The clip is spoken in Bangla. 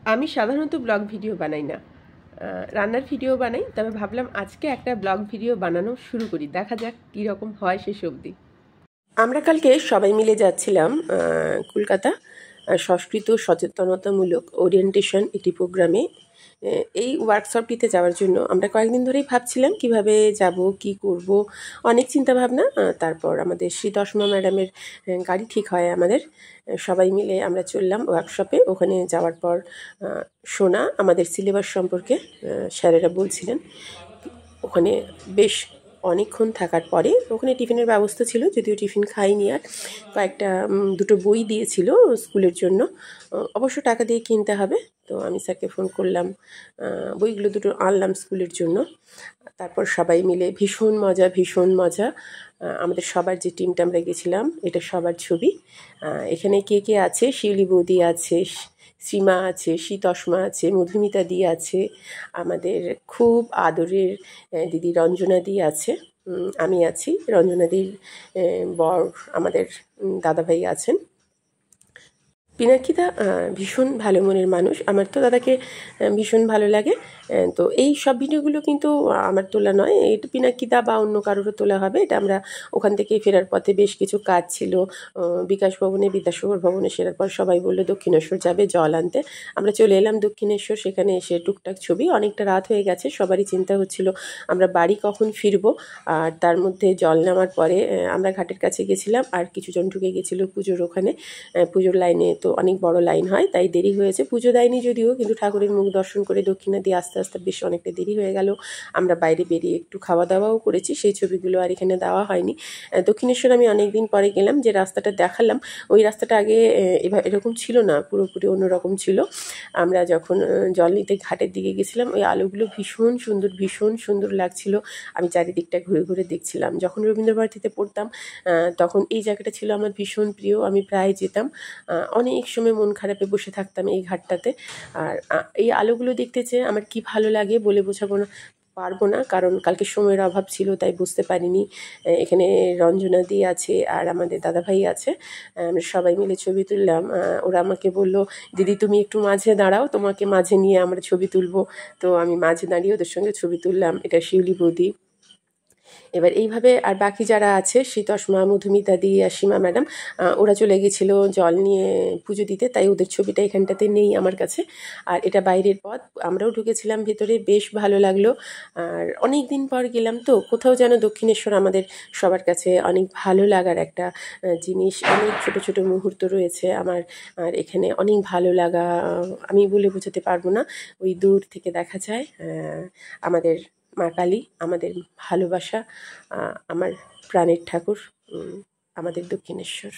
আমি সাধারণত ব্লগ ভিডিও বানাই না, রান্নার ভিডিও বানাই। তবে ভাবলাম আজকে একটা ব্লগ ভিডিও বানানো শুরু করি, দেখা যাক কীরকম হয় শেষ অবধি। আমরা কালকে সবাই মিলে যাচ্ছিলাম কলকাতা সংস্কৃত সচেতনতামূলক ওরিয়েন্টেশন একটি প্রোগ্রামে। এই ওয়ার্কশপটিতে যাওয়ার জন্য আমরা কয়েকদিন ধরেই ভাবছিলাম কিভাবে যাব, কি করব, অনেক চিন্তাভাবনা। তারপর আমাদের শ্রী দশমা ম্যাডামের গাড়ি ঠিক হয় আমাদের। সবাই মিলে আমরা চললাম ওয়ার্কশপে। ওখানে যাওয়ার পর শোনা আমাদের সিলেবাস সম্পর্কে স্যারেরা বলছিলেন। ওখানে বেশ অনেকক্ষণ থাকার পরে ওখানে টিফিনের ব্যবস্থা ছিল, যদিও টিফিন খাইনি। আর কয়েকটা দুটো বই দিয়েছিল স্কুলের জন্য, অবশ্য টাকা দিয়ে কিনতে হবে। তো আমি স্যারকে ফোন করলাম, বইগুলো দুটো আনলাম স্কুলের জন্য। তারপর সবাই মিলে ভীষণ মজা। আমাদের সবার যে টিমটা আমরা গেছিলাম, এটা সবার ছবি। এখানে কে কে আছে? শিউলি বৌদি আছে, সীমা আছে, শীতসমা আছে, মধুমিতা দি আছে, আমাদের খুব আদরের দিদি রঞ্জনা দি আছে, আমি আছি। রঞ্জনাদির বর আমাদের দাদাভাই আছেন। পিনাকিদা ভীষণ ভালো মনের মানুষ, আমার তো দাদাকে ভীষণ ভালো লাগে। তো এই সব ভিডিওগুলো কিন্তু আমার তোলা নয়, এটা পিনাকিদা বা অন্য কারোরও তোলা হবে। এটা আমরা ওখান থেকে ফেরার পথে বেশ কিছু কাজ ছিল বিকাশ ভবনে, বিদ্যাসাগর ভবনে। সেরার পর সবাই বললো দক্ষিণেশ্বর যাবে জল আনতে। আমরা চলে এলাম দক্ষিণেশ্বর, সেখানে এসে টুকটাক ছবি। অনেকটা রাত হয়ে গেছে, সবারই চিন্তা হচ্ছিল আমরা বাড়ি কখন ফিরবো। আর তার মধ্যে জল নামার পরে আমরা ঘাটের কাছে গেছিলাম, আর কিছুজন ঢুকে গেছিলো পুজোর ওখানে। পুজোর লাইনে তো অনেক বড় লাইন হয়, তাই দেরি হয়েছে। পুজো দেয়নি যদিও, কিন্তু ঠাকুরের মুখ দর্শন করে দক্ষিণা দিয়ে আস্তে আস্তে বেশ অনেকটা দেরি হয়ে গেল। আমরা বাইরে বেরিয়ে একটু খাওয়া দাওয়াও করেছি, সেই ছবিগুলো আর এখানে দেওয়া হয়নি। দক্ষিণেশ্বর আমি অনেক দিন পরে গেলাম। যে রাস্তাটা দেখালাম, ওই রাস্তাটা আগে এরকম ছিল না, পুরোপুরি অন্যরকম ছিল। আমরা যখন জল নিতে ঘাটের দিকে গেছিলাম, ওই আলোগুলো ভীষণ সুন্দর লাগছিল। আমি চারিদিকটা ঘুরে ঘুরে দেখছিলাম। যখন রবীন্দ্রভারতীতে পড়তাম তখন এই জায়গাটা ছিল আমার ভীষণ প্রিয়, আমি প্রায় যেতাম। অনেক সময় মন খারাপে বসে থাকতাম এই ঘাটটাতে। আর এই আলোগুলো দেখতে চেয়ে আমার কি ভালো লাগে বলে বোঝাবো না, পারবো না, কারণ কালকে সময়ের অভাব ছিল তাই বুঝতে পারিনি। এখানে রঞ্জনা দি আছে আর আমাদের দাদাভাই আছে। আমরা সবাই মিলে ছবি তুললাম। ওরা আমাকে বলল, দিদি তুমি একটু মাঝে দাঁড়াও, তোমাকে মাঝে নিয়ে আমরা ছবি তুলবো। তো আমি মাঝে দাঁড়িয়ে ওদের সঙ্গে ছবি তুললাম। এটা শিউলি বৌদি। এবার এইভাবে আর বাকি যারা আছে, শীতসমা, মধুমিতা দি আর সীমা ম্যাডাম, ওরা চলে গেছিলো জল নিয়ে পুজো দিতে, তাই ওদের ছবিটা এখানটাতে নেই আমার কাছে। আর এটা বাইরের পথ, আমরাও ঢুকেছিলাম ভেতরে, বেশ ভালো লাগলো। আর অনেক দিন পর গেলাম তো, কোথাও যেন দক্ষিণেশ্বর আমাদের সবার কাছে অনেক ভালো লাগার একটা জিনিস। অনেক ছোট ছোট মুহূর্ত রয়েছে আমার, আর এখানে অনেক ভালো লাগা আমি বলে বোঝাতে পারবো না। ওই দূর থেকে দেখা যায় আমাদের মা কালী, আমাদের ভালোবাসা, আমার প্রাণের ঠাকুর, আমাদের দক্ষিণেশ্বর।